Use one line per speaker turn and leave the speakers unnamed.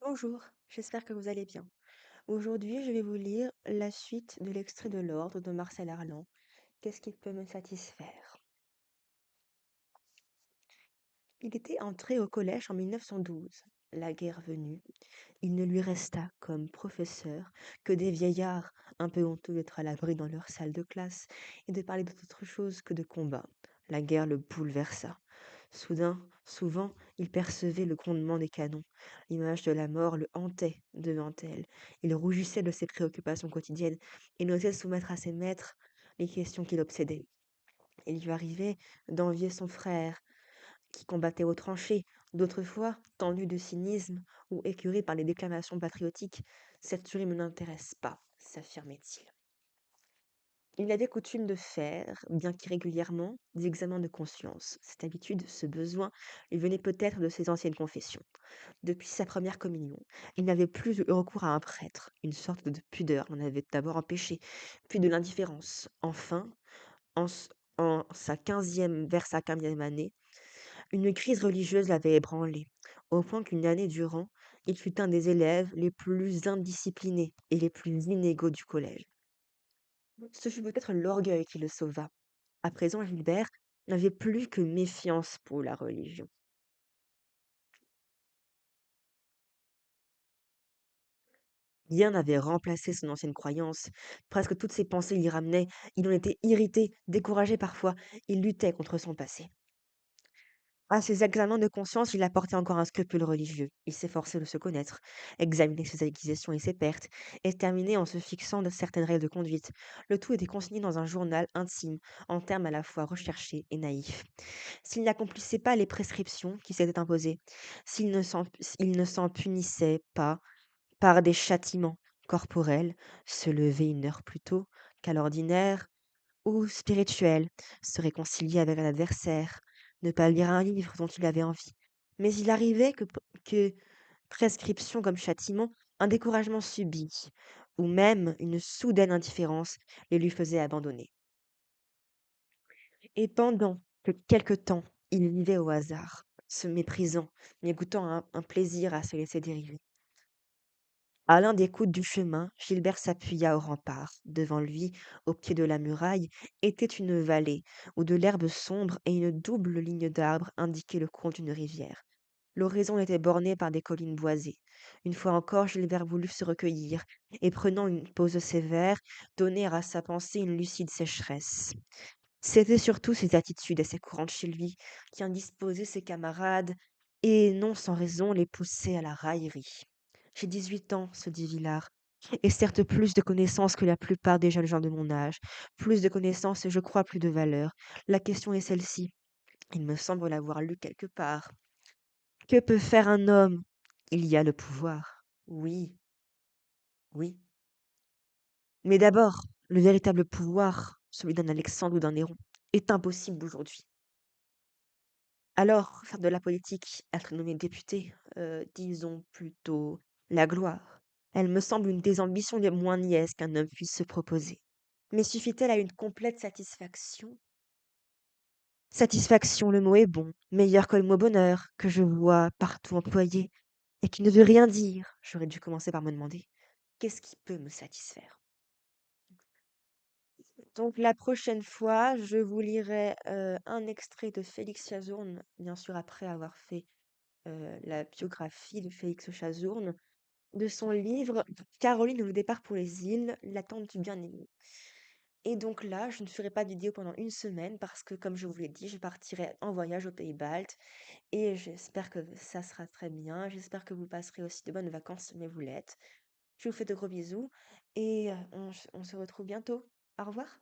Bonjour, j'espère que vous allez bien. Aujourd'hui, je vais vous lire la suite de l'extrait de l'Ordre de Marcel Arlan. Qu'est-ce qui peut me satisfaire? Il était entré au collège en 1912. La guerre venue, il ne lui resta comme professeur que des vieillards un peu honteux d'être à l'abri dans leur salle de classe et de parler d'autre chose que de combat. La guerre le bouleversa. Soudain, souvent, il percevait le grondement des canons. L'image de la mort le hantait devant elle. Il rougissait de ses préoccupations quotidiennes et n'osait soumettre à ses maîtres les questions qui l'obsédaient. Il lui arrivait d'envier son frère, qui combattait aux tranchées, d'autres fois, tendu de cynisme ou écœuré par les déclamations patriotiques. Cette tuerie ne m'intéresse pas, s'affirmait-il. Il avait coutume de faire, bien qu'irrégulièrement, des examens de conscience. Cette habitude, ce besoin, lui venait peut-être de ses anciennes confessions. Depuis sa première communion, il n'avait plus eu recours à un prêtre. Une sorte de pudeur l'en avait d'abord empêché, puis de l'indifférence. Enfin, en, s- vers sa 15e année, une crise religieuse l'avait ébranlé, au point qu'une année durant, il fut un des élèves les plus indisciplinés et les plus inégaux du collège. Ce fut peut-être l'orgueil qui le sauva. À présent, Gilbert n'avait plus que méfiance pour la religion. Rien n'avait remplacé son ancienne croyance. Presque toutes ses pensées l'y ramenaient. Il en était irrité, découragé parfois. Il luttait contre son passé. À ses examens de conscience, il apportait encore un scrupule religieux. Il s'efforçait de se connaître, examiner ses acquisitions et ses pertes, et terminait en se fixant de certaines règles de conduite. Le tout était consigné dans un journal intime, en termes à la fois recherchés et naïfs. S'il n'accomplissait pas les prescriptions qui s'étaient imposées, s'il ne s'en punissait pas par des châtiments corporels, se lever une heure plus tôt qu'à l'ordinaire, ou spirituels, se réconcilier avec un adversaire, ne pas lire un livre dont il avait envie. Mais il arrivait que prescription comme châtiment, un découragement subit, ou même une soudaine indifférence les lui faisait abandonner. Et pendant que quelque temps il vivait au hasard, se méprisant, mais goûtant un plaisir à se laisser dériver. À l'un des coudes du chemin, Gilbert s'appuya au rempart. Devant lui, au pied de la muraille, était une vallée où de l'herbe sombre et une double ligne d'arbres indiquaient le cours d'une rivière. L'horizon était borné par des collines boisées. Une fois encore, Gilbert voulut se recueillir et, prenant une pause sévère, donner à sa pensée une lucide sécheresse. C'étaient surtout ses attitudes assez courantes chez lui qui indisposaient ses camarades et, non sans raison, les poussaient à la raillerie. J'ai 18 ans, se dit Villard, et certes plus de connaissances que la plupart des jeunes gens de mon âge. Plus de connaissances et je crois plus de valeur. La question est celle-ci. Il me semble l'avoir lu quelque part. Que peut faire un homme? Il y a le pouvoir. Oui, oui. Mais d'abord, le véritable pouvoir, celui d'un Alexandre ou d'un Néron, est impossible aujourd'hui. Alors, faire de la politique, être nommé député, disons plutôt la gloire. Elle me semble une des ambitions les moins niaises qu'un homme puisse se proposer. Mais suffit-elle à une complète satisfaction? Satisfaction, le mot est bon, meilleur que le mot bonheur, que je vois partout employé, et qui ne veut rien dire. J'aurais dû commencer par me demander, qu'est-ce qui peut me satisfaire? Donc la prochaine fois, je vous lirai un extrait de Félix Chazourne, bien sûr après avoir fait la biographie de Félix Chazourne, de son livre Caroline ou le départ pour les îles, l'attente du bien-aimé. Et donc là, je ne ferai pas de vidéo pendant une semaine parce que, comme je vous l'ai dit, je partirai en voyage aux Pays-Baltes et j'espère que ça sera très bien. J'espère que vous passerez aussi de bonnes vacances, mais vous l'êtes. Je vous fais de gros bisous et on se retrouve bientôt. Au revoir.